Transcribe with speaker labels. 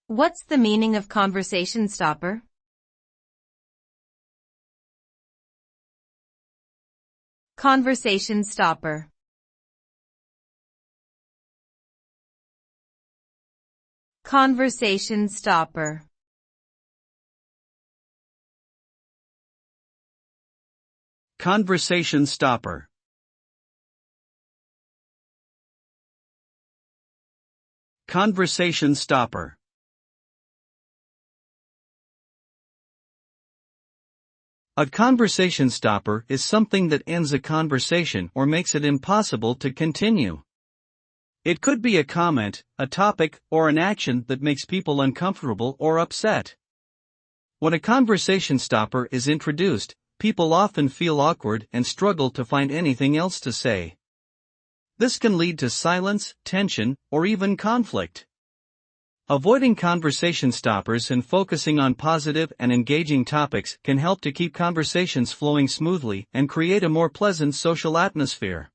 Speaker 1: What's the meaning of conversation stopper? Conversation stopper. Conversation stopper.
Speaker 2: Conversation stopper. Conversation stopper. A conversation stopper is something that ends a conversation or makes it impossible to continue. It could be a comment, a topic, or an action that makes people uncomfortable or upset. When a conversation stopper is introduced, people often feel awkward and struggle to find anything else to say. This can lead to silence, tension, or even conflict. Avoiding conversation stoppers and focusing on positive and engaging topics can help to keep conversations flowing smoothly and create a more pleasant social atmosphere.